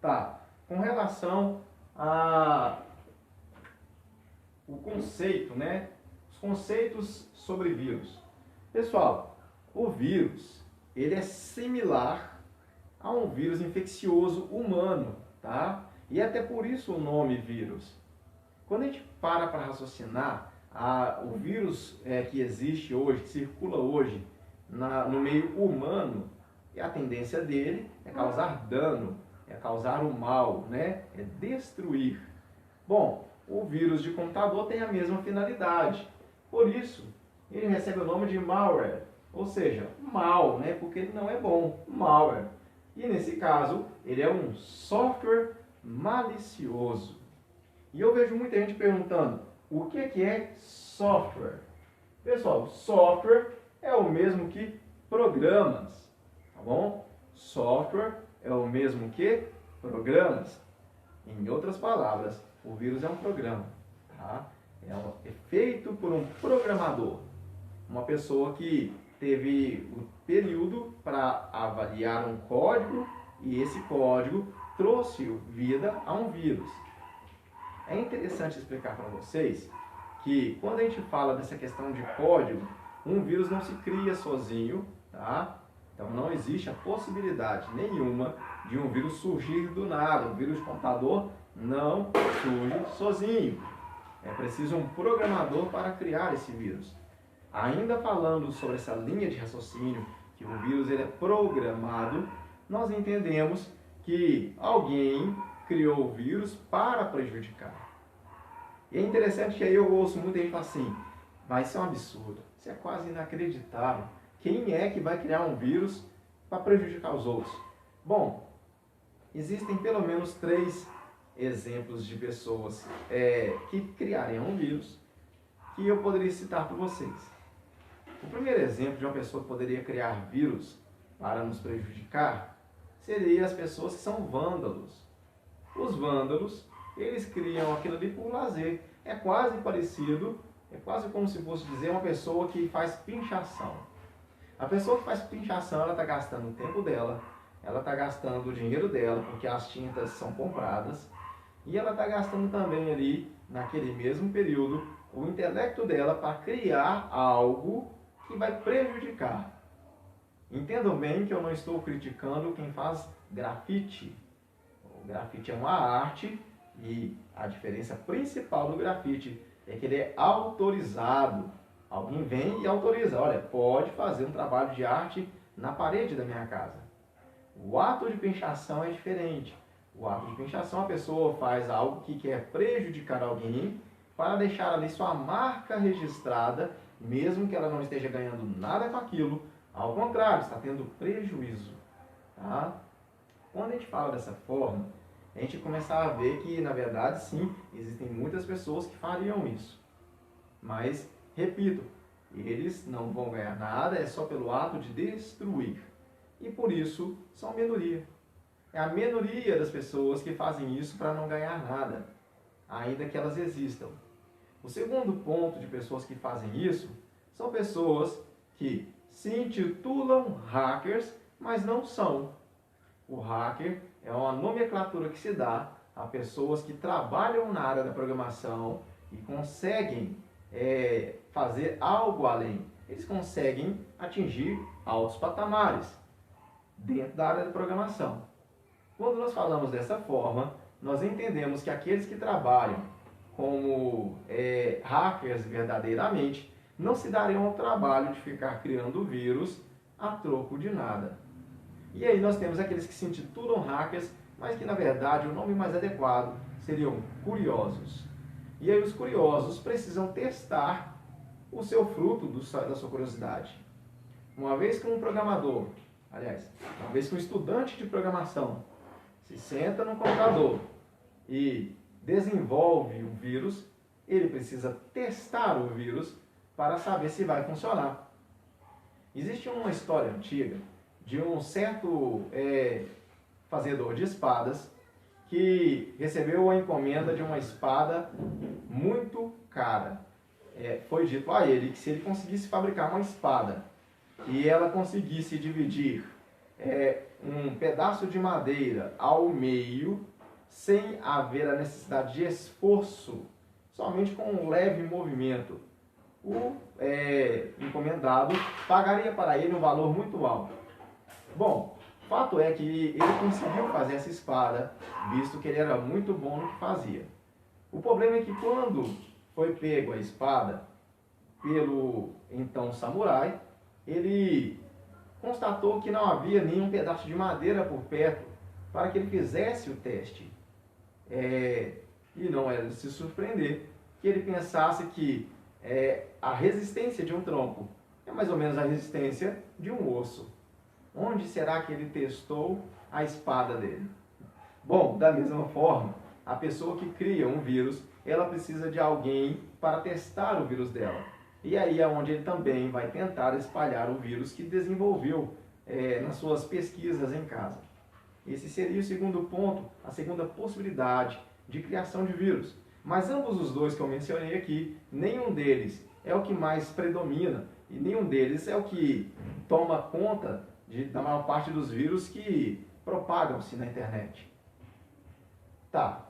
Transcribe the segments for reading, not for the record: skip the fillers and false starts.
Tá, com relação a o conceito, né? Os conceitos sobre vírus. Pessoal, o vírus, ele é similar a um vírus infeccioso humano, tá? E até por isso o nome vírus. Quando a gente para raciocinar, o vírus que existe hoje, que circula hoje no meio humano, e a tendência dele é causar dano, é causar o mal, né? É destruir. Bom, o vírus de computador tem a mesma finalidade. Por isso, ele recebe o nome de malware, ou seja, mal, né? Porque ele não é bom, malware. E nesse caso, ele é um software malicioso. E eu vejo muita gente perguntando, o que é software? Pessoal, software é o mesmo que programas, tá bom? Software é o mesmo que programas. Em outras palavras, o vírus é um programa, tá? É feito por um programador, uma pessoa que teve o período para avaliar um código e esse código trouxe vida a um vírus. É interessante explicar para vocês que quando a gente fala dessa questão de código, um vírus não se cria sozinho, tá? Então não existe a possibilidade nenhuma de um vírus surgir do nada. Um vírus de computador não surge sozinho. É preciso um programador para criar esse vírus. Ainda falando sobre essa linha de raciocínio, que o vírus ele é programado, nós entendemos que alguém criou o vírus para prejudicar. E é interessante que aí eu ouço muita gente falar assim, mas isso é um absurdo, isso é quase inacreditável. Quem é que vai criar um vírus para prejudicar os outros? Bom, existem pelo menos 3 exemplos de pessoas que criariam um vírus que eu poderia citar para vocês. O primeiro exemplo de uma pessoa que poderia criar vírus para nos prejudicar seria as pessoas que são vândalos. Os vândalos, eles criam aquilo ali por lazer. É quase parecido, é quase como se fosse dizer uma pessoa que faz pinchação. A pessoa que faz pinchação, ela está gastando o tempo dela, ela está gastando o dinheiro dela, porque as tintas são compradas, e ela está gastando também ali, naquele mesmo período, o intelecto dela para criar algo que vai prejudicar. Entendam bem que eu não estou criticando quem faz grafite. O grafite é uma arte e a diferença principal do grafite é que ele é autorizado. Alguém vem e autoriza, olha, pode fazer um trabalho de arte na parede da minha casa. O ato de pinchação é diferente. O ato de pinchação, a pessoa faz algo que quer prejudicar alguém para deixar ali sua marca registrada, mesmo que ela não esteja ganhando nada com aquilo. Ao contrário, está tendo prejuízo. Tá? Quando a gente fala dessa forma, a gente começa a ver que, na verdade, sim, existem muitas pessoas que fariam isso. Mas, repito, eles não vão ganhar nada, é só pelo ato de destruir. E por isso, são minoria. É a minoria das pessoas que fazem isso para não ganhar nada, ainda que elas existam. O segundo ponto de pessoas que fazem isso são pessoas que se intitulam hackers, mas não são. O hacker é uma nomenclatura que se dá a pessoas que trabalham na área da programação e conseguem fazer algo além. Eles conseguem atingir altos patamares dentro da área da programação. Quando nós falamos dessa forma, nós entendemos que aqueles que trabalham como hackers verdadeiramente não se dariam ao trabalho de ficar criando vírus a troco de nada. E aí nós temos aqueles que se intitulam hackers, mas que na verdade o nome mais adequado seriam curiosos. E aí os curiosos precisam testar o seu fruto da sua curiosidade. Uma vez que um programador, uma vez que um estudante de programação se senta no computador e desenvolve um vírus, ele precisa testar o vírus para saber se vai funcionar. Existe uma história antiga de um certo fazedor de espadas que recebeu a encomenda de uma espada muito cara. Foi dito a ele que se ele conseguisse fabricar uma espada e ela conseguisse dividir um pedaço de madeira ao meio, sem haver a necessidade de esforço, somente com um leve movimento, o encomendado pagaria para ele um valor muito alto. Bom, fato é que ele conseguiu fazer essa espada, visto que ele era muito bom no que fazia. O problema é que quando foi pego a espada pelo então samurai, ele constatou que não havia nenhum pedaço de madeira por perto para que ele fizesse o teste. E não era de se surpreender que ele pensasse que a resistência de um tronco é mais ou menos a resistência de um osso. Onde será que ele testou a espada dele? Bom, da mesma forma, a pessoa que cria um vírus, ela precisa de alguém para testar o vírus dela. E aí é onde ele também vai tentar espalhar o vírus que desenvolveu nas suas pesquisas em casa. Esse seria o segundo ponto, a segunda possibilidade de criação de vírus. Mas ambos os dois que eu mencionei aqui, nenhum deles é o que mais predomina e nenhum deles é o que toma conta da maior parte dos vírus que propagam-se na internet. Tá,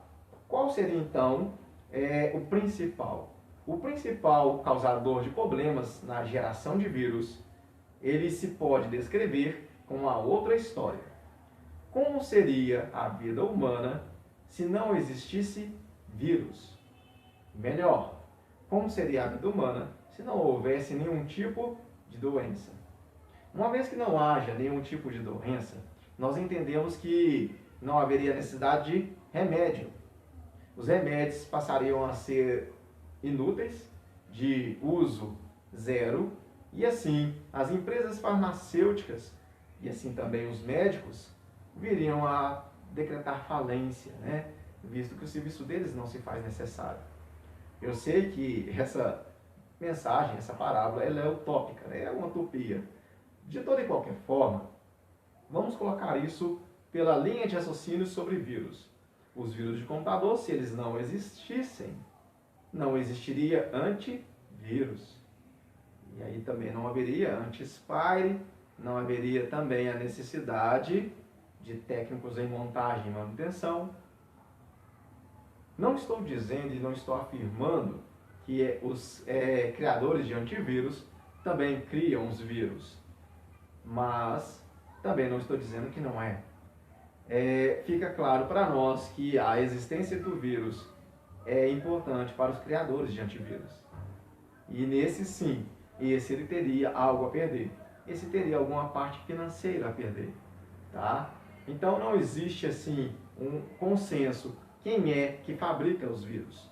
qual seria então o principal? O principal causador de problemas na geração de vírus, ele se pode descrever com uma outra história. Como seria a vida humana se não existisse vírus? Melhor, como seria a vida humana se não houvesse nenhum tipo de doença? Uma vez que não haja nenhum tipo de doença, nós entendemos que não haveria necessidade de remédio. Os remédios passariam a ser inúteis, de uso zero, e assim as empresas farmacêuticas e assim também os médicos viriam a decretar falência, né? Visto que o serviço deles não se faz necessário. Eu sei que essa mensagem, essa parábola, ela é utópica, né? É uma utopia. De toda e qualquer forma, vamos colocar isso pela linha de raciocínio sobre vírus. Os vírus de computador, se eles não existissem, não existiria antivírus. E aí também não haveria anti-spyware, não haveria também a necessidade de técnicos em montagem e manutenção. Não estou dizendo e não estou afirmando que os criadores de antivírus também criam os vírus. Mas também não estou dizendo que não é. Fica claro para nós que a existência do vírus é importante para os criadores de antivírus. E nesse sim, esse ele teria algo a perder. Esse teria alguma parte financeira a perder. Tá? Então não existe assim um consenso. Quem é que fabrica os vírus?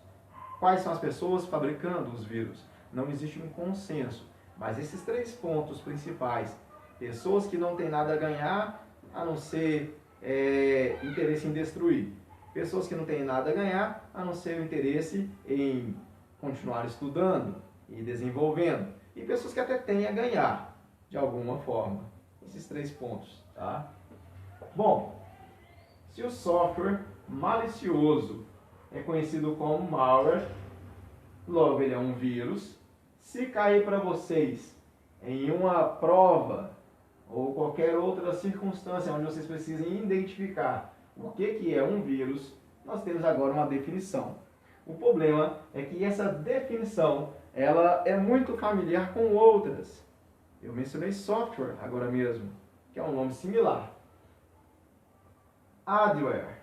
Quais são as pessoas fabricando os vírus? Não existe um consenso. Mas esses três pontos principais: pessoas que não têm nada a ganhar, a não ser interesse em destruir. Pessoas que não têm nada a ganhar, a não ser o interesse em continuar estudando e desenvolvendo. E pessoas que até têm a ganhar, de alguma forma. Esses três pontos, tá? Bom, se o software malicioso é conhecido como malware, logo ele é um vírus. Se cair para vocês em uma prova ou qualquer outra circunstância onde vocês precisem identificar o que é um vírus, nós temos agora uma definição. O problema é que essa definição ela é muito familiar com outras. Eu mencionei software agora mesmo, que é um nome similar. Adware,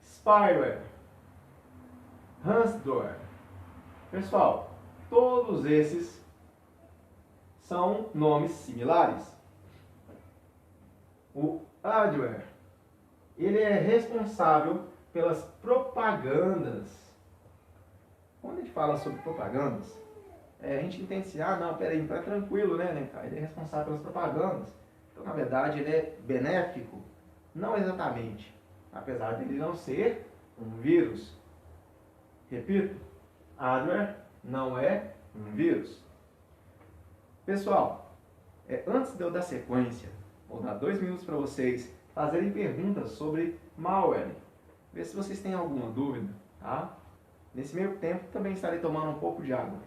spyware, ransomware. Pessoal, todos esses são nomes similares. O adware, ele é responsável pelas propagandas. Quando a gente fala sobre propagandas, a gente entende assim, não, peraí, tá tranquilo, né, cara? Ele é responsável pelas propagandas. Então, na verdade, ele é benéfico. Não exatamente, apesar de ele não ser um vírus. Repito, adware não é um vírus. Pessoal, antes de eu dar sequência, vou dar 2 minutos para vocês fazerem perguntas sobre malware. Ver se vocês têm alguma dúvida, tá? Nesse meio tempo também estarei tomando um pouco de água.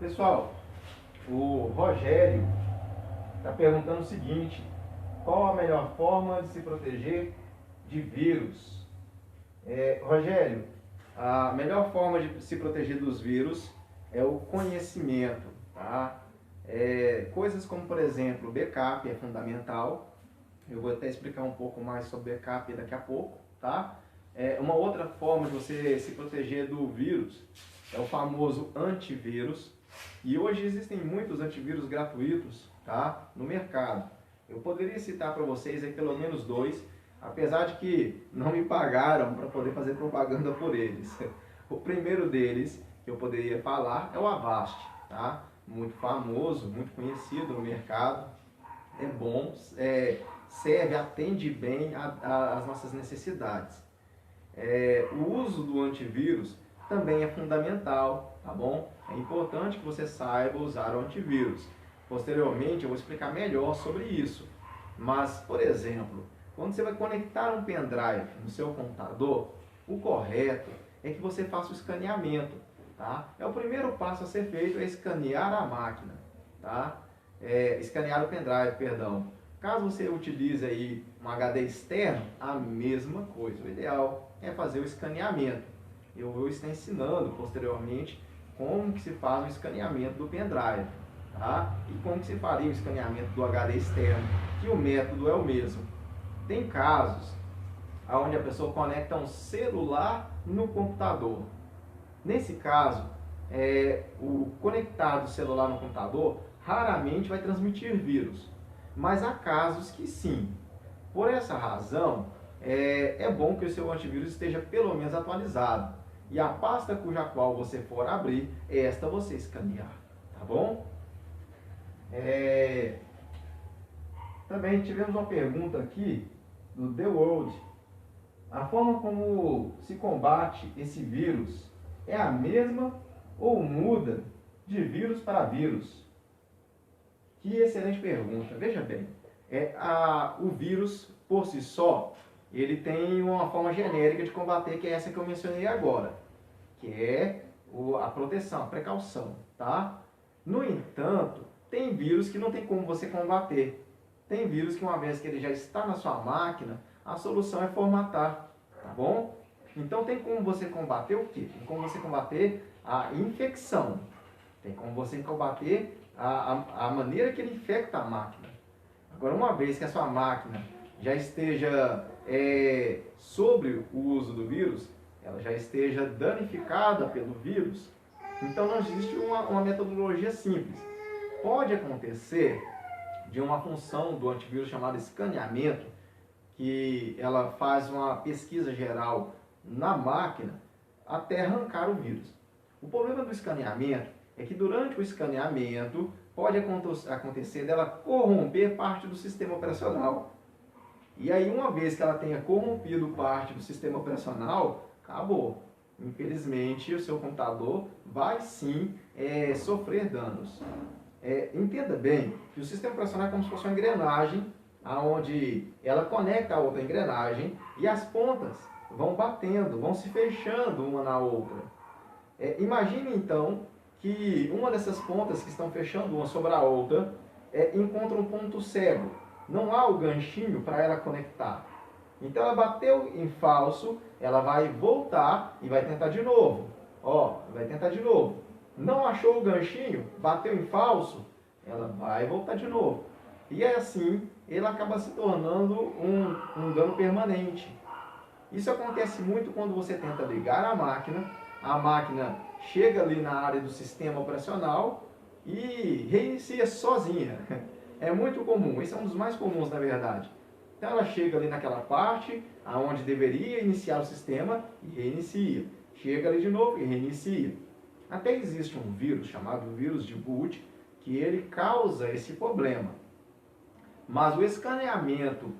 Pessoal, o Rogério está perguntando o seguinte: qual a melhor forma de se proteger de vírus? Rogério, a melhor forma de se proteger dos vírus é o conhecimento, tá? Coisas como, por exemplo, backup é fundamental. Eu vou até explicar um pouco mais sobre backup daqui a pouco, tá? Uma outra forma de você se proteger do vírus é o famoso antivírus. E hoje existem muitos antivírus gratuitos, tá, no mercado. Eu poderia citar para vocês aí pelo menos dois, apesar de que não me pagaram para poder fazer propaganda por eles. O primeiro deles que eu poderia falar é o Avast, tá? Muito famoso, muito conhecido no mercado. É bom, serve, atende bem às nossas necessidades. O uso do antivírus também é fundamental, tá bom? É importante que você saiba usar o antivírus. Posteriormente eu vou explicar melhor sobre isso. Mas, por exemplo, quando você vai conectar um pendrive no seu computador, o correto é que você faça o escaneamento, tá? O primeiro passo a ser feito é escanear a máquina, tá? Escanear o pendrive, perdão. Caso você utilize aí um HD externo, a mesma coisa. O ideal é fazer o escaneamento. Eu vou estar ensinando posteriormente como que se faz o escaneamento do pendrive, tá? E como que se faria o escaneamento do HD externo, que o método é o mesmo. Tem casos onde a pessoa conecta um celular no computador. Nesse caso, o conectado celular no computador raramente vai transmitir vírus, mas há casos que sim. Por essa razão, é bom que o seu antivírus esteja pelo menos atualizado. E a pasta cuja qual você for abrir, esta você escanear, tá bom? Também tivemos uma pergunta aqui do The World. A forma como se combate esse vírus é a mesma ou muda de vírus para vírus? Que excelente pergunta. Veja bem, o vírus por si só, ele tem uma forma genérica de combater, que é essa que eu mencionei agora, que é a proteção, a precaução, tá? No entanto, tem vírus que não tem como você combater. Tem vírus que, uma vez que ele já está na sua máquina, a solução é formatar, tá bom? Então tem como você combater o quê? Tem como você combater a infecção. Tem como você combater a maneira que ele infecta a máquina. Agora, uma vez que a sua máquina já esteja sobre o uso do vírus, ela já esteja danificada pelo vírus, então não existe uma metodologia simples. Pode acontecer de uma função do antivírus chamada escaneamento, que ela faz uma pesquisa geral na máquina até arrancar o vírus. O problema do escaneamento é que durante o escaneamento pode acontecer dela corromper parte do sistema operacional. E aí, uma vez que ela tenha corrompido parte do sistema operacional, acabou. Infelizmente, o seu computador vai sim sofrer danos. Entenda bem que o sistema operacional é como se fosse uma engrenagem, onde ela conecta a outra engrenagem e as pontas vão batendo, vão se fechando uma na outra. Imagine então que uma dessas pontas que estão fechando uma sobre a outra encontra um ponto cego. Não há o ganchinho para ela conectar. Então ela bateu em falso, ela vai voltar e vai tentar de novo. Vai tentar de novo. Não achou o ganchinho, bateu em falso, ela vai voltar de novo. E assim, ele acaba se tornando um dano permanente. Isso acontece muito quando você tenta ligar a máquina chega ali na área do sistema operacional e reinicia sozinha. É muito comum, esse é um dos mais comuns na verdade. Então ela chega ali naquela parte onde deveria iniciar o sistema e reinicia. Chega ali de novo e reinicia. Até existe um vírus chamado vírus de boot, que ele causa esse problema. Mas o escaneamento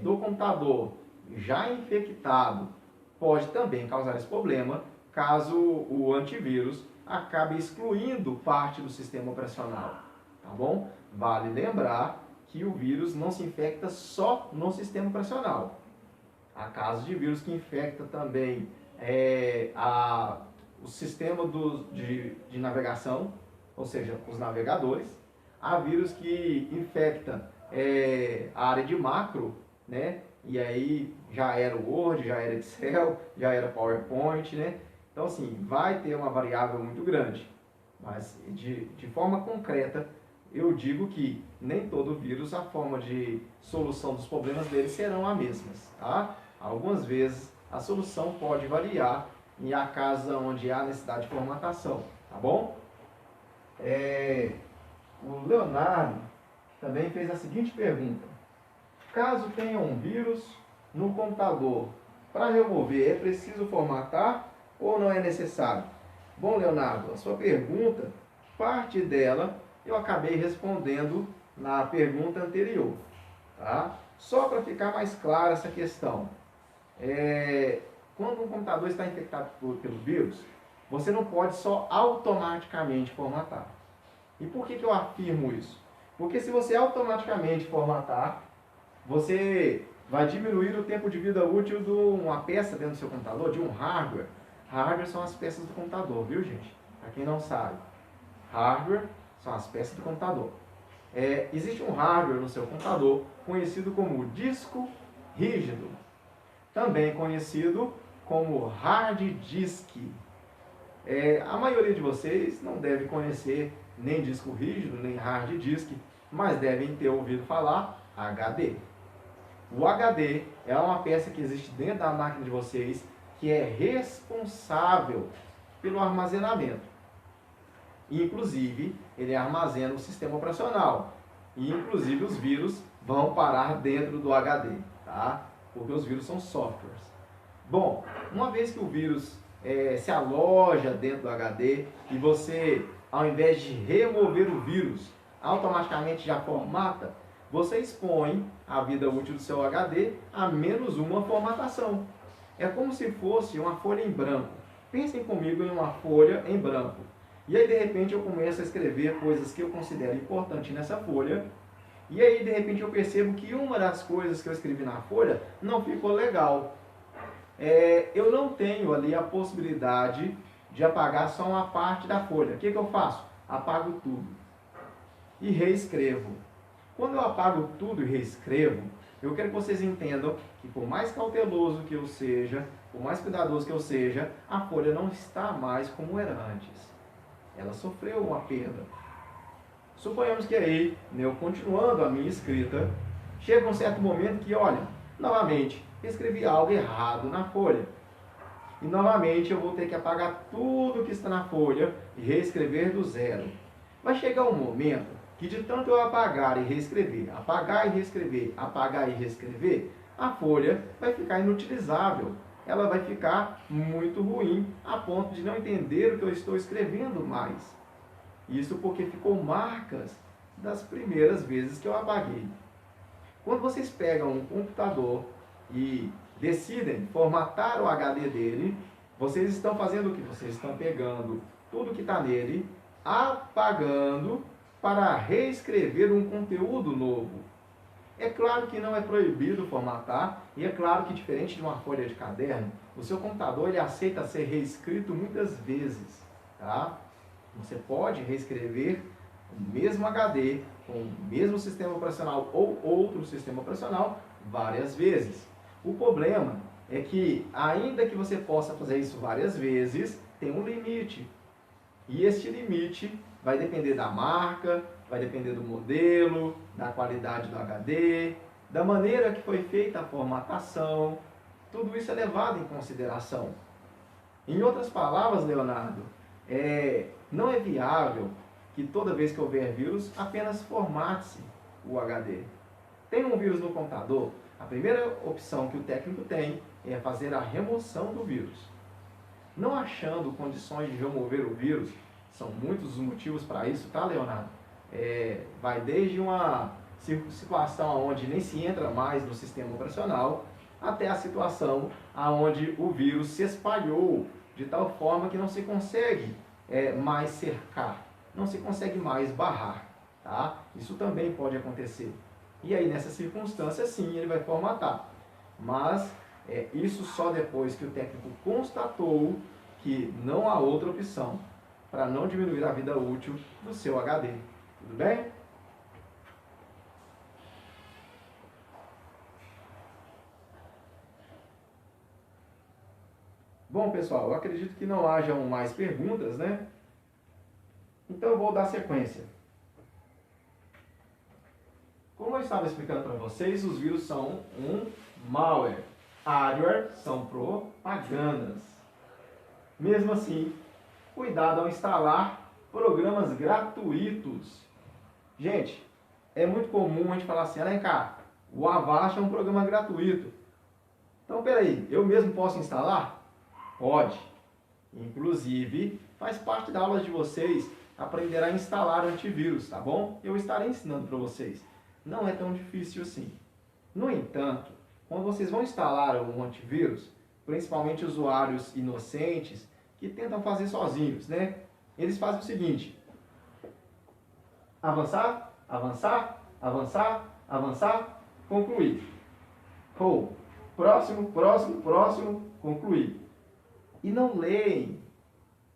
do computador já infectado pode também causar esse problema, caso o antivírus acabe excluindo parte do sistema operacional, tá bom? Vale lembrar que o vírus não se infecta só no sistema operacional. Há casos de vírus que infecta também o sistema de navegação, ou seja, os navegadores. Há vírus que infectam a área de macro, né? E aí já era o Word, já era Excel, já era PowerPoint, né? Então, assim, vai ter uma variável muito grande. Mas, de forma concreta, eu digo que nem todo vírus, a forma de solução dos problemas dele serão as mesmas, tá? Algumas vezes a solução pode variar em a casa onde há necessidade de formatação, tá bom? O Leonardo também fez a seguinte pergunta: caso tenha um vírus no computador, para remover é preciso formatar ou não é necessário? Bom, Leonardo, a sua pergunta, parte dela eu acabei respondendo na pergunta anterior, tá? Só para ficar mais clara essa questão, quando um computador está infectado pelo vírus, você não pode só automaticamente formatar. E por que eu afirmo isso? Porque se você automaticamente formatar, você vai diminuir o tempo de vida útil de uma peça dentro do seu computador, de um hardware. Hardware são as peças do computador, viu, gente? Para quem não sabe, hardware são as peças do computador. Existe um hardware no seu computador conhecido como disco rígido, também conhecido como hard disk. A maioria de vocês não deve conhecer nem disco rígido, nem hard disk, mas devem ter ouvido falar HD. O HD é uma peça que existe dentro da máquina de vocês que é responsável pelo armazenamento. Inclusive, ele armazena o sistema operacional. E, inclusive, os vírus vão parar dentro do HD, tá? Porque os vírus são softwares. Bom, uma vez que o vírus se aloja dentro do HD e você, ao invés de remover o vírus, automaticamente já formata, você expõe a vida útil do seu HD a menos uma formatação. É como se fosse uma folha em branco. Pensem comigo em uma folha em branco. E aí, de repente, eu começo a escrever coisas que eu considero importantes nessa folha. E aí, de repente, eu percebo que uma das coisas que eu escrevi na folha não ficou legal. Eu não tenho ali a possibilidade de apagar só uma parte da folha. O que eu faço? Apago tudo e reescrevo. Quando eu apago tudo e reescrevo, eu quero que vocês entendam que por mais cauteloso que eu seja, por mais cuidadoso que eu seja, a folha não está mais como era antes. Ela sofreu uma perda. Suponhamos que aí, eu continuando a minha escrita, chega um certo momento que, olha, novamente, escrevi algo errado na folha. E novamente eu vou ter que apagar tudo que está na folha e reescrever do zero. Vai chegar um momento que de tanto eu apagar e reescrever, apagar e reescrever, apagar e reescrever, a folha vai ficar inutilizável. Ela vai ficar muito ruim, a ponto de não entender o que eu estou escrevendo mais. Isso porque ficou marcas das primeiras vezes que eu apaguei. Quando vocês pegam um computador e decidem formatar o HD dele, vocês estão fazendo o que? Vocês estão pegando tudo que está nele, apagando para reescrever um conteúdo novo. É claro que não é proibido formatar, e é claro que, diferente de uma folha de caderno, o seu computador ele aceita ser reescrito muitas vezes, tá? Você pode reescrever o mesmo HD, com o mesmo sistema operacional ou outro sistema operacional várias vezes. O problema é que, ainda que você possa fazer isso várias vezes, tem um limite. E este limite vai depender da marca, vai depender do modelo, da qualidade do HD, da maneira que foi feita a formatação. Tudo isso é levado em consideração. Em outras palavras, Leonardo, não é viável que toda vez que houver vírus, apenas formate-se o HD. Tem um vírus no computador, a primeira opção que o técnico tem é fazer a remoção do vírus. Não achando condições de remover o vírus, são muitos os motivos para isso, tá, Leonardo? Vai desde uma situação onde nem se entra mais no sistema operacional, até a situação onde o vírus se espalhou de tal forma que não se consegue mais cercar, não se consegue mais barrar, tá? Isso também pode acontecer. E aí, nessa circunstância, sim, ele vai formatar. Mas isso só depois que o técnico constatou que não há outra opção. para não diminuir a vida útil do seu HD. Tudo bem? Bom, pessoal, eu acredito que não hajam mais perguntas, né? Então eu vou dar sequência. Como eu estava explicando para vocês, os vírus são um malware. Adware são propagandas. Mesmo assim, cuidado ao instalar programas gratuitos. Gente, é muito comum a gente falar assim, vem cá, o Avast é um programa gratuito. Então, peraí, eu mesmo posso instalar? Pode. Inclusive, faz parte da aula de vocês aprender a instalar antivírus, tá bom? Eu estarei ensinando para vocês. Não é tão difícil assim. No entanto, quando vocês vão instalar um antivírus, principalmente usuários inocentes que tentam fazer sozinhos, né? Eles fazem o seguinte: avançar, avançar, avançar, avançar, concluir. Ou próximo, próximo, próximo, concluir. E não leem.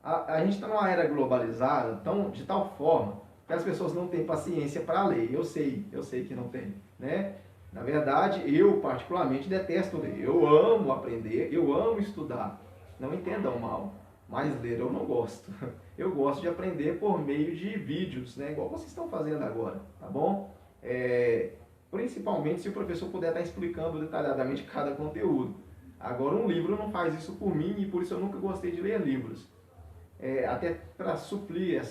A gente está numa era globalizada de tal forma que as pessoas não têm paciência para ler. Eu sei que não tem, né? Na verdade, eu particularmente detesto ler. Eu amo aprender, eu amo estudar. Não entendam mal, mas ler eu não gosto. Eu gosto de aprender por meio de vídeos, né? Igual vocês estão fazendo agora, tá bom? Principalmente se o professor puder estar explicando detalhadamente cada conteúdo. Agora, um livro não faz isso por mim e por isso eu nunca gostei de ler livros. Até para suprir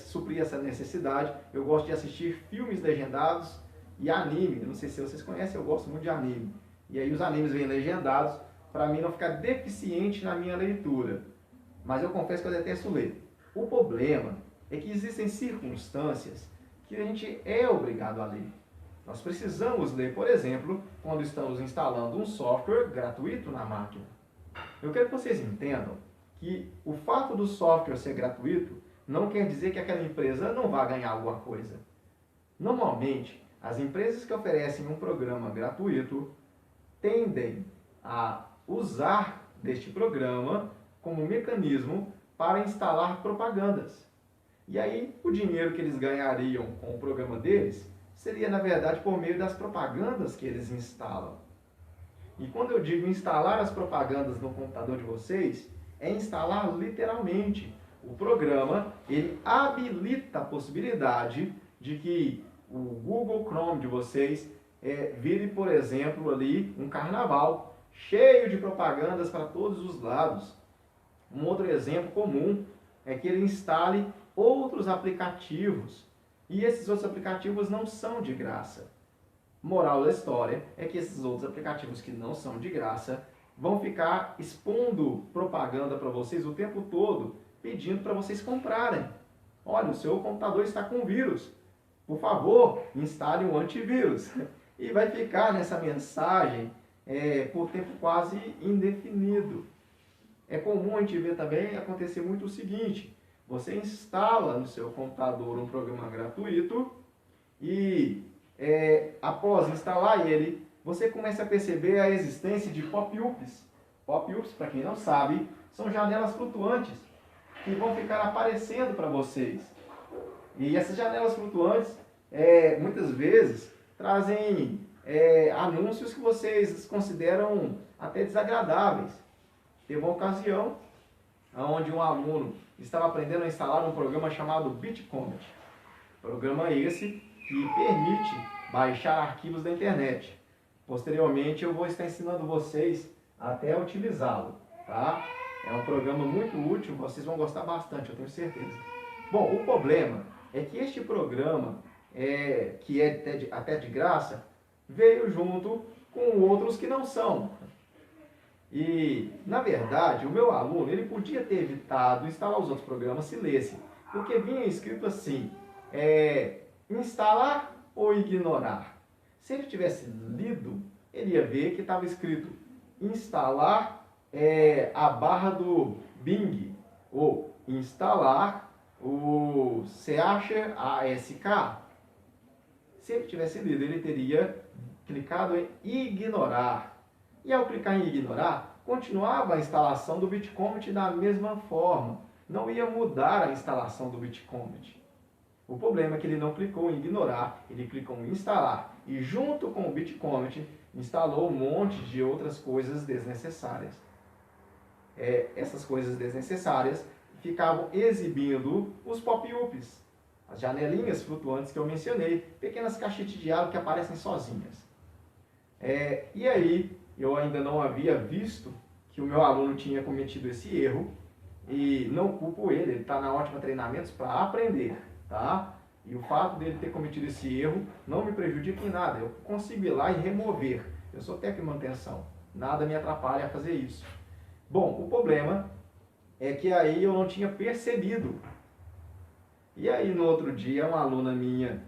essa necessidade, eu gosto de assistir filmes legendados e anime. Eu não sei se vocês conhecem, eu gosto muito de anime. E aí os animes vêm legendados para mim não ficar deficiente na minha leitura. Mas eu confesso que eu detesto ler. O problema é que existem circunstâncias que a gente é obrigado a ler. Nós precisamos ler, por exemplo, quando estamos instalando um software gratuito na máquina. Eu quero que vocês entendam que o fato do software ser gratuito não quer dizer que aquela empresa não vai ganhar alguma coisa. Normalmente, as empresas que oferecem um programa gratuito tendem a usar deste programa como mecanismo para instalar propagandas. E aí, o dinheiro que eles ganhariam com o programa deles seria, na verdade, por meio das propagandas que eles instalam. E quando eu digo instalar as propagandas no computador de vocês, é instalar literalmente. O programa, ele habilita a possibilidade de que o Google Chrome de vocês vire, por exemplo, ali um carnaval, cheio de propagandas para todos os lados. Um outro exemplo comum é que ele instale outros aplicativos. E esses outros aplicativos não são de graça. Moral da história é que esses outros aplicativos que não são de graça vão ficar expondo propaganda para vocês o tempo todo, pedindo para vocês comprarem. Olha, o seu computador está com vírus. Por favor, instale um antivírus. E vai ficar nessa mensagem por tempo quase indefinido. É comum a gente ver também acontecer muito o seguinte: você instala no seu computador um programa gratuito e após instalar ele, você começa a perceber a existência de pop-ups. Pop-ups, para quem não sabe, são janelas flutuantes que vão ficar aparecendo para vocês. E essas janelas flutuantes, muitas vezes, trazem anúncios que vocês consideram até desagradáveis. Teve uma ocasião onde um aluno estava aprendendo a instalar um programa chamado Bitcomet. Programa esse que permite baixar arquivos da internet. Posteriormente eu vou estar ensinando vocês até utilizá-lo, tá? É um programa muito útil, vocês vão gostar bastante, eu tenho certeza. Bom, o problema é que este programa, que é até de graça, veio junto com outros que não são. E, na verdade, o meu aluno, ele podia ter evitado instalar os outros programas se lesse, porque vinha escrito assim, instalar ou ignorar. Se ele tivesse lido, ele ia ver que estava escrito instalar a barra do Bing, ou instalar o Searcher ASK. Se ele tivesse lido, ele teria clicado em ignorar. E ao clicar em ignorar, continuava a instalação do Bitcomet da mesma forma. não ia mudar a instalação do Bitcomet. O problema é que ele não clicou em ignorar, ele clicou em instalar. E junto com o Bitcomet, instalou um monte de outras coisas desnecessárias. Essas coisas desnecessárias ficavam exibindo os pop-ups, as janelinhas flutuantes que eu mencionei, pequenas caixetes de diálogo que aparecem sozinhas. E aí, eu ainda não havia visto que o meu aluno tinha cometido esse erro, e não culpo ele está na Ótima Treinamentos para aprender, tá? E o fato dele ter cometido esse erro não me prejudica em nada, eu consigo ir lá e remover. Eu sou técnico de manutenção, nada me atrapalha a fazer isso. Bom, o problema é que aí eu não tinha percebido. E aí no outro dia uma aluna minha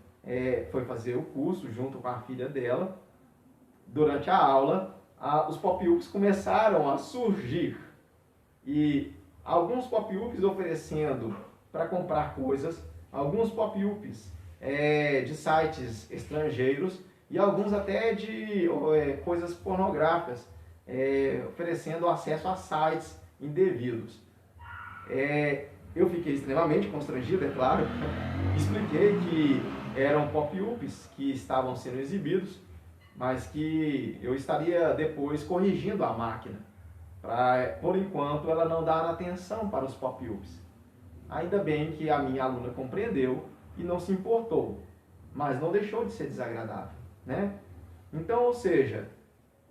foi fazer o curso junto com a filha dela. Durante a aula, os pop-ups começaram a surgir. E alguns pop-ups oferecendo para comprar coisas, alguns pop-ups de sites estrangeiros e alguns até de coisas pornográficas, oferecendo acesso a sites indevidos. Eu fiquei extremamente constrangido, é claro. Expliquei que eram pop-ups que estavam sendo exibidos, mas que eu estaria depois corrigindo a máquina, para, por enquanto, ela não dar atenção para os pop-ups. Ainda bem que a minha aluna compreendeu e não se importou, mas não deixou de ser desagradável, né? Então, ou seja,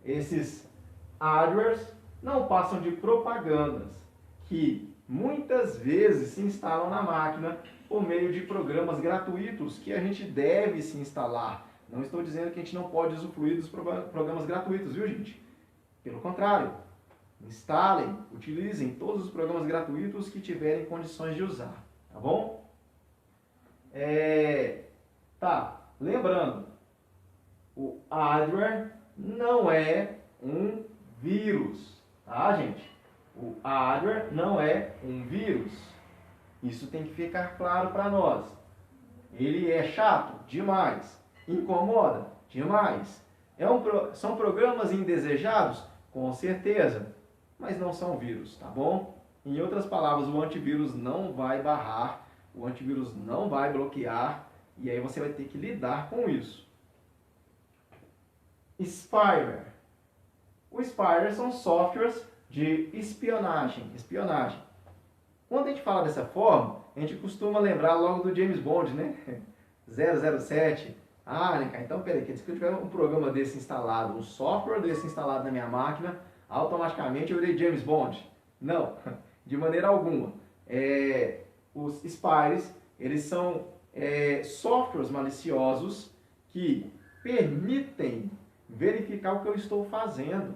esses adwares não passam de propagandas que muitas vezes se instalam na máquina por meio de programas gratuitos que a gente deve se instalar. Não estou dizendo que a gente não pode usufruir dos programas gratuitos, viu, gente? Pelo contrário, instalem, utilizem todos os programas gratuitos que tiverem condições de usar, tá bom? Lembrando, o adware não é um vírus, tá, gente? O adware não é um vírus. Isso tem que ficar claro para nós. Ele é chato demais, incomoda demais. São programas indesejados? Com certeza, mas não são vírus, tá bom? Em outras palavras, o antivírus não vai barrar, o antivírus não vai bloquear, e aí você vai ter que lidar com isso. Spyware. Os spyware são softwares de espionagem. Quando a gente fala dessa forma, a gente costuma lembrar logo do James Bond, né? 007. Então peraí, quer dizer que eu tiver um programa desse instalado, um software desse instalado na minha máquina, automaticamente eu virei James Bond? Não, de maneira alguma. Os spywares, eles são softwares maliciosos que permitem verificar o que eu estou fazendo.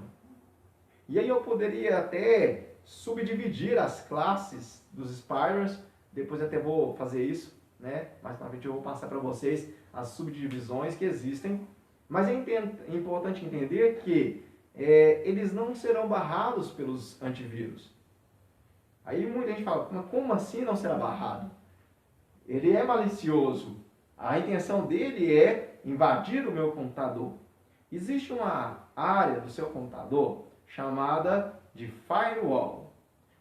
E aí eu poderia até subdividir as classes dos spywares, depois até vou fazer isso, né? Mais pra frente eu vou passar para vocês as subdivisões que existem, mas é importante entender que eles não serão barrados pelos antivírus. Aí muita gente fala, mas como assim não será barrado? Ele é malicioso, a intenção dele é invadir o meu computador. Existe uma área do seu computador chamada de firewall.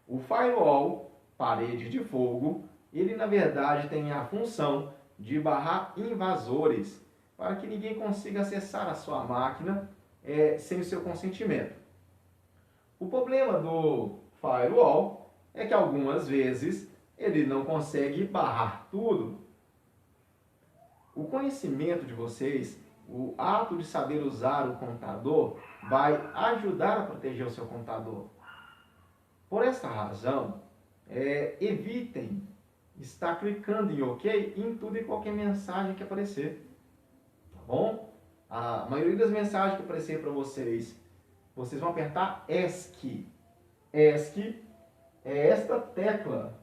O firewall, parede de fogo, ele na verdade tem a função de barrar invasores, para que ninguém consiga acessar a sua máquina sem o seu consentimento. O problema do firewall é que algumas vezes ele não consegue barrar tudo. O conhecimento de vocês, o ato de saber usar o computador, vai ajudar a proteger o seu computador. Por essa razão, evitem estar clicando em OK em tudo e qualquer mensagem que aparecer. Tá bom? A maioria das mensagens que aparecer para vocês, vocês vão apertar ESC. ESC é esta tecla.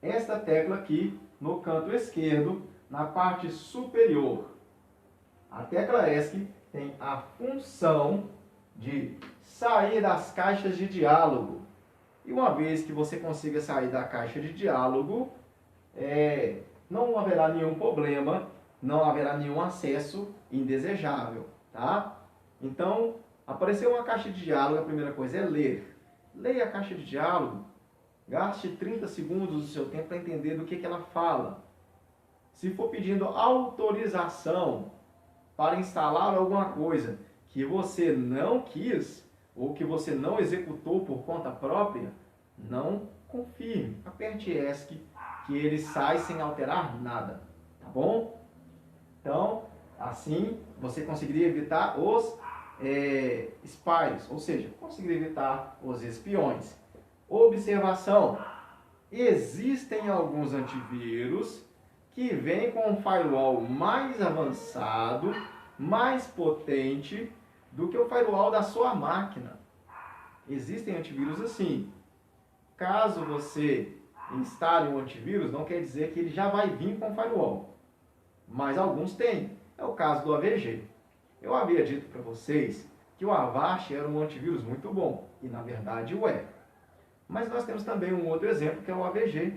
Esta tecla aqui no canto esquerdo, na parte superior. A tecla ESC tem a função de sair das caixas de diálogo. E uma vez que você consiga sair da caixa de diálogo, não haverá nenhum problema, não haverá nenhum acesso indesejável, tá? Então, apareceu uma caixa de diálogo, a primeira coisa é ler. leia a caixa de diálogo. Gaste 30 segundos do seu tempo para entender do que ela fala. Se for pedindo autorização para instalar alguma coisa que você não quis ou que você não executou por conta própria, não confirme. Aperte ESC que ele sai sem alterar nada, tá bom? Então, assim você conseguiria evitar os spies, ou seja, conseguiria evitar os espiões. Observação: existem alguns antivírus que vêm com um firewall mais avançado, mais potente do que o firewall da sua máquina. Existem antivírus assim. Caso você instale um antivírus, não quer dizer que ele já vai vir com firewall. Mas alguns têm. É o caso do AVG. Eu havia dito para vocês que o Avast era um antivírus muito bom. E na verdade o é. Mas nós temos também um outro exemplo que é o AVG,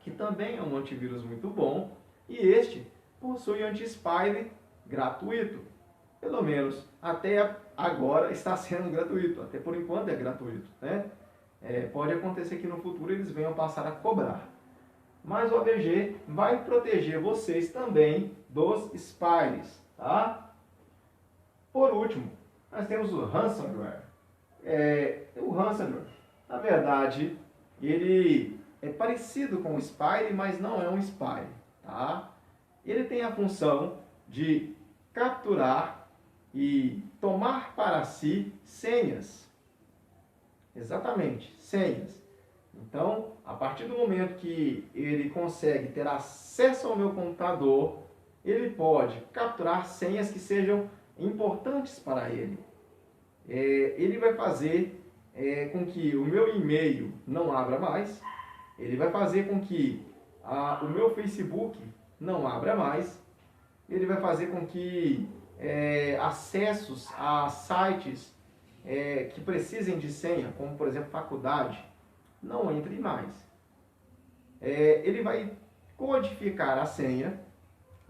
que também é um antivírus muito bom. E este possui anti-spyware gratuito. Pelo menos até agora está sendo gratuito. Até por enquanto é gratuito, né? Pode acontecer que no futuro eles venham passar a cobrar. Mas o AVG vai proteger vocês também dos spies, tá? Por último, nós temos o ransomware. O ransomware, na verdade, ele é parecido com o spy, mas não é um spy, tá? Ele tem a função de capturar e tomar para si senhas. Exatamente, senhas. Então, a partir do momento que ele consegue ter acesso ao meu computador, ele pode capturar senhas que sejam importantes para ele. Ele vai fazer com que o meu e-mail não abra mais, ele vai fazer com que o meu Facebook não abra mais, ele vai fazer com que acessos a sites que precisem de senha, como por exemplo faculdade, não entre mais. Ele vai codificar a senha,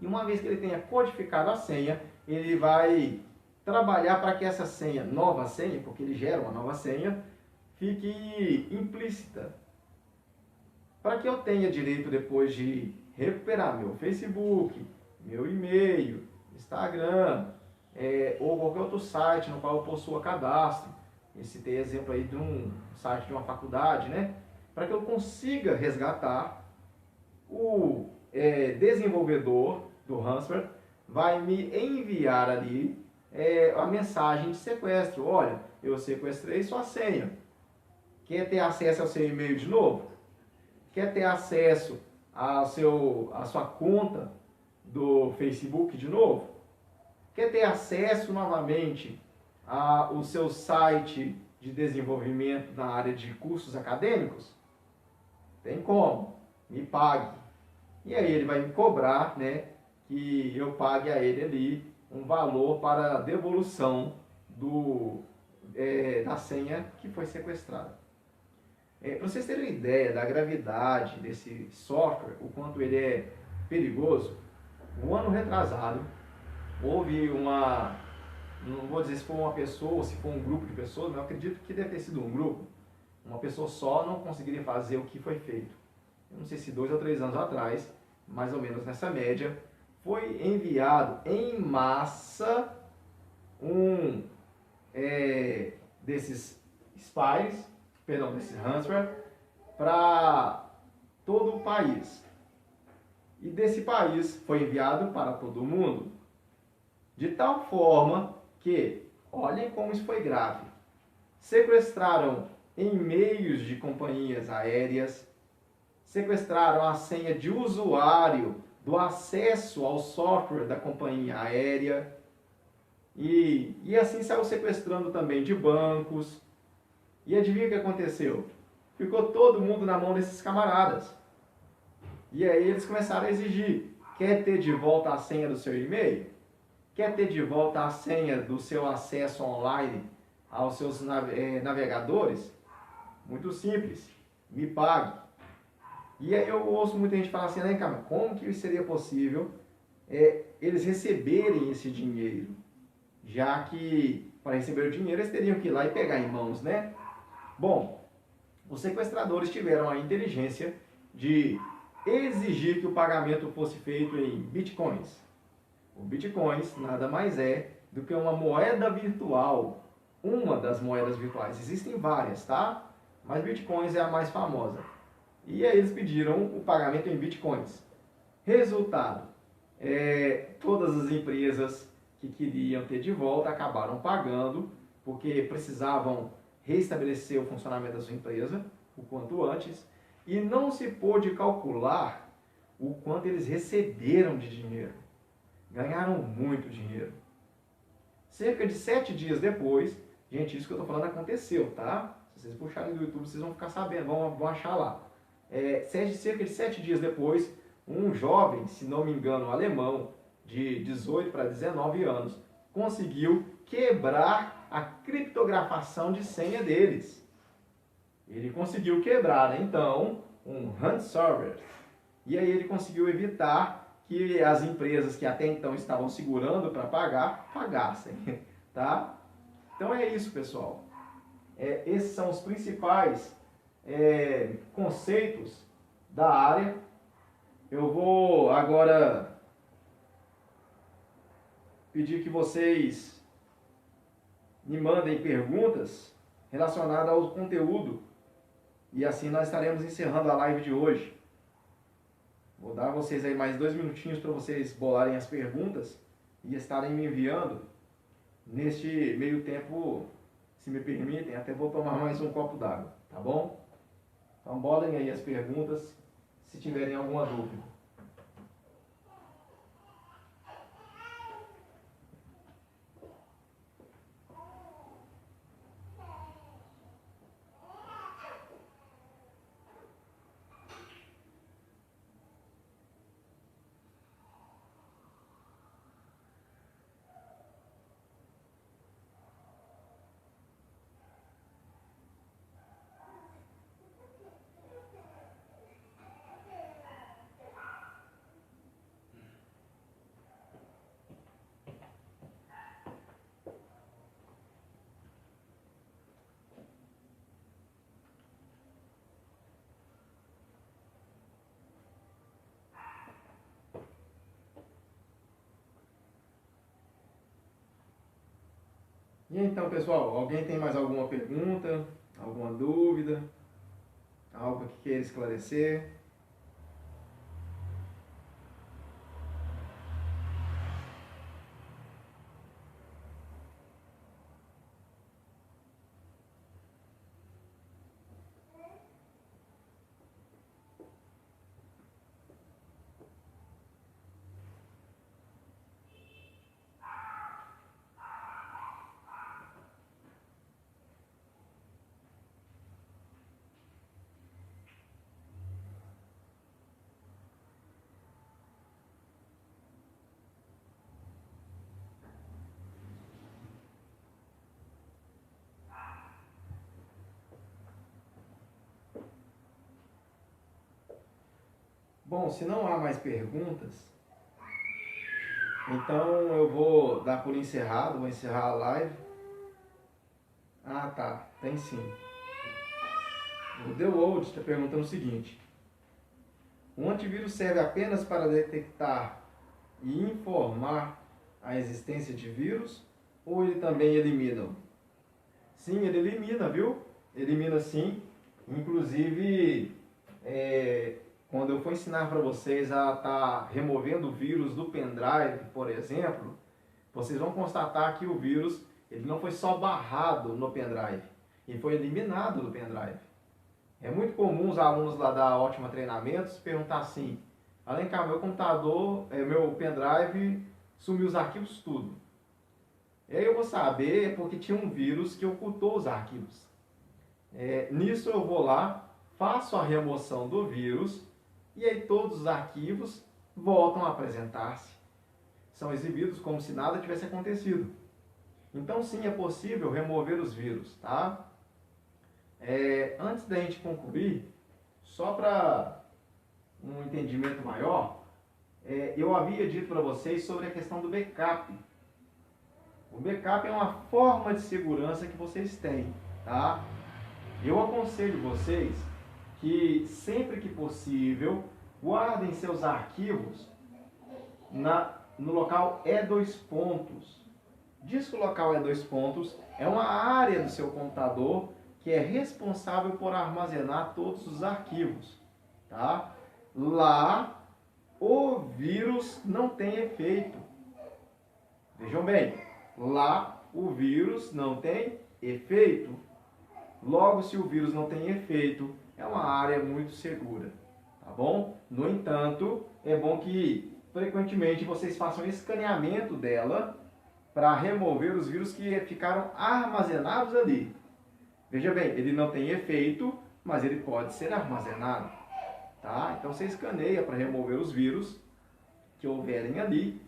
e uma vez que ele tenha codificado a senha, ele vai trabalhar para que essa senha, nova senha, porque ele gera uma nova senha, fique implícita. Para que eu tenha direito depois de recuperar meu Facebook, meu e-mail, Instagram, ou qualquer outro site no qual eu possua cadastro. Esse tem exemplo aí de um site de uma faculdade, né? Para que eu consiga resgatar, o desenvolvedor do ransomware vai me enviar ali a mensagem de sequestro. Olha, eu sequestrei sua senha. Quer ter acesso ao seu e-mail de novo? Quer ter acesso à sua conta do Facebook de novo? Quer ter acesso novamente ao seu site de desenvolvimento na área de cursos acadêmicos? Tem como? Me pague. E aí ele vai me cobrar, né, que eu pague a ele ali um valor para a devolução da senha que foi sequestrada. Para vocês terem uma ideia da gravidade desse software, o quanto ele é perigoso, um ano retrasado, houve não vou dizer se foi uma pessoa ou se foi um grupo de pessoas, mas eu acredito que deve ter sido um grupo. Uma pessoa só não conseguiria fazer o que foi feito. Eu não sei se 2 ou 3 anos atrás, mais ou menos nessa média, foi enviado em massa desses desses ransomware para todo o país. E desse país foi enviado para todo o mundo. De tal forma que, olhem como isso foi grave, sequestraram e-mails de companhias aéreas, sequestraram a senha de usuário do acesso ao software da companhia aérea e assim saiu sequestrando também de bancos. E adivinha o que aconteceu? Ficou todo mundo na mão desses camaradas. E aí eles começaram a exigir: quer ter de volta a senha do seu e-mail? Quer ter de volta a senha do seu acesso online aos seus navegadores? Muito simples, me pague. E aí eu ouço muita gente falar assim: né, cara, como que seria possível eles receberem esse dinheiro? Já que para receber o dinheiro eles teriam que ir lá e pegar em mãos, né? Bom, os sequestradores tiveram a inteligência de exigir que o pagamento fosse feito em bitcoins. O bitcoins nada mais é do que uma moeda virtual, uma das moedas virtuais. Existem várias, tá? Mas bitcoins é a mais famosa. E aí eles pediram o pagamento em bitcoins. Resultado, todas as empresas que queriam ter de volta acabaram pagando, porque precisavam restabelecer o funcionamento da sua empresa o quanto antes, e não se pôde calcular o quanto eles receberam de dinheiro. Ganharam muito dinheiro. Cerca de 7 dias depois, gente, isso que eu estou falando aconteceu, tá? Se vocês puxarem do YouTube, vocês vão ficar sabendo, vão achar lá. Cerca de 7 dias depois, um jovem, se não me engano, alemão, de 18 para 19 anos, conseguiu quebrar a criptografação de senha deles. Ele conseguiu quebrar, então, um ransomware. E aí ele conseguiu evitar que as empresas que até então estavam segurando para pagar, pagassem, tá? Então é isso, pessoal. Esses são os principais conceitos da área. Eu vou agora pedir que vocês me mandem perguntas relacionadas ao conteúdo e assim nós estaremos encerrando a live de hoje. Vou dar a vocês aí mais 2 minutinhos para vocês bolarem as perguntas e estarem me enviando. Neste meio tempo, se me permitem, até vou tomar mais um copo d'água, tá bom? Então bolem aí as perguntas, se tiverem alguma dúvida. E então, pessoal, alguém tem mais alguma pergunta, alguma dúvida, algo que queira esclarecer? Bom, se não há mais perguntas, então eu vou dar por encerrado, vou encerrar a live. Ah, tá, tem sim. O The World está perguntando o seguinte: o antivírus serve apenas para detectar e informar a existência de vírus ou ele também elimina? Sim, ele elimina, viu? Elimina sim. Inclusive, quando eu for ensinar para vocês a estar removendo o vírus do pendrive, por exemplo, vocês vão constatar que o vírus ele não foi só barrado no pendrive, ele foi eliminado do pendrive. É muito comum os alunos lá da Ótima Treinamentos perguntar assim: Alencar, meu computador, meu pendrive sumiu os arquivos tudo. E aí eu vou saber porque tinha um vírus que ocultou os arquivos. Nisso eu vou lá, faço a remoção do vírus e aí todos os arquivos voltam a apresentar-se. São exibidos como se nada tivesse acontecido. Então sim, é possível remover os vírus, tá? Antes da gente concluir, só para um entendimento maior, eu havia dito para vocês sobre a questão do backup. O backup é uma forma de segurança que vocês têm, tá? Eu aconselho vocês que sempre que possível guardem seus arquivos no local E2. Diz que o local E2 é uma área do seu computador que é responsável por armazenar todos os arquivos, tá? Lá o vírus não tem efeito. Vejam bem, lá o vírus não tem efeito. Logo, se o vírus não tem efeito, é uma área muito segura, tá bom? No entanto, é bom que frequentemente vocês façam escaneamento dela para remover os vírus que ficaram armazenados ali. Veja bem, ele não tem efeito, mas ele pode ser armazenado, tá? Então você escaneia para remover os vírus que houverem ali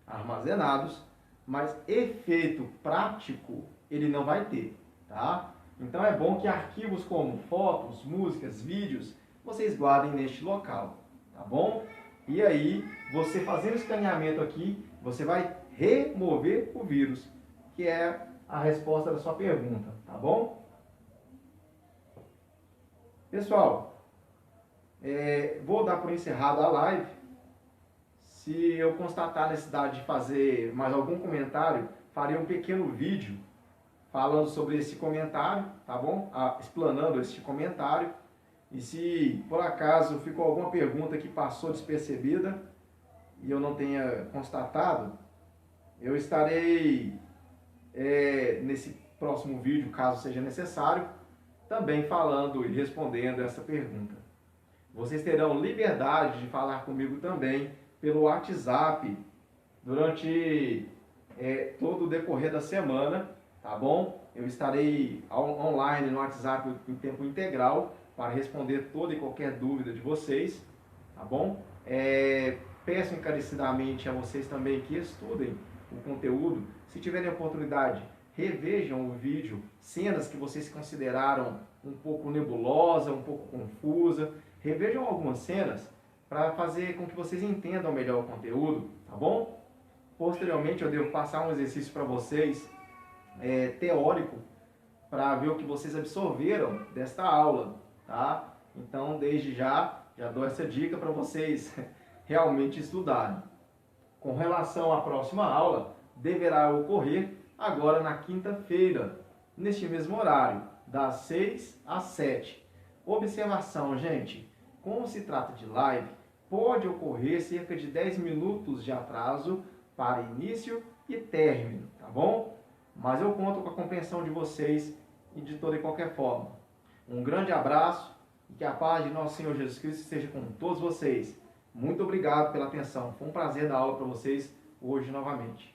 armazenados, mas efeito prático ele não vai ter, tá? Então é bom que arquivos como fotos, músicas, vídeos, vocês guardem neste local, tá bom? E aí, você fazendo escaneamento aqui, você vai remover o vírus, que é a resposta da sua pergunta, tá bom? Pessoal, vou dar por encerrada a live. Se eu constatar a necessidade de fazer mais algum comentário, farei um pequeno vídeo falando sobre esse comentário, tá bom? Explanando esse comentário. E se por acaso ficou alguma pergunta que passou despercebida e eu não tenha constatado, eu estarei nesse próximo vídeo, caso seja necessário, também falando e respondendo essa pergunta. Vocês terão liberdade de falar comigo também pelo WhatsApp durante todo o decorrer da semana, tá bom? Eu estarei online no WhatsApp em tempo integral para responder toda e qualquer dúvida de vocês, tá bom? Peço encarecidamente a vocês também que estudem o conteúdo. Se tiverem oportunidade, revejam o vídeo, cenas que vocês consideraram um pouco nebulosa, um pouco confusa. Revejam algumas cenas para fazer com que vocês entendam melhor o conteúdo, tá bom? Posteriormente eu devo passar um exercício para vocês, teórico, para ver o que vocês absorveram desta aula, tá? Então, desde já dou essa dica para vocês realmente estudarem. Com relação à próxima aula, deverá ocorrer agora na quinta-feira, neste mesmo horário, das 6 às 7. Observação, gente, como se trata de live, pode ocorrer cerca de 10 minutos de atraso para início e término, tá bom? Mas eu conto com a compreensão de vocês e de toda e qualquer forma. Um grande abraço e que a paz de nosso Senhor Jesus Cristo esteja com todos vocês. Muito obrigado pela atenção. Foi um prazer dar aula para vocês hoje novamente.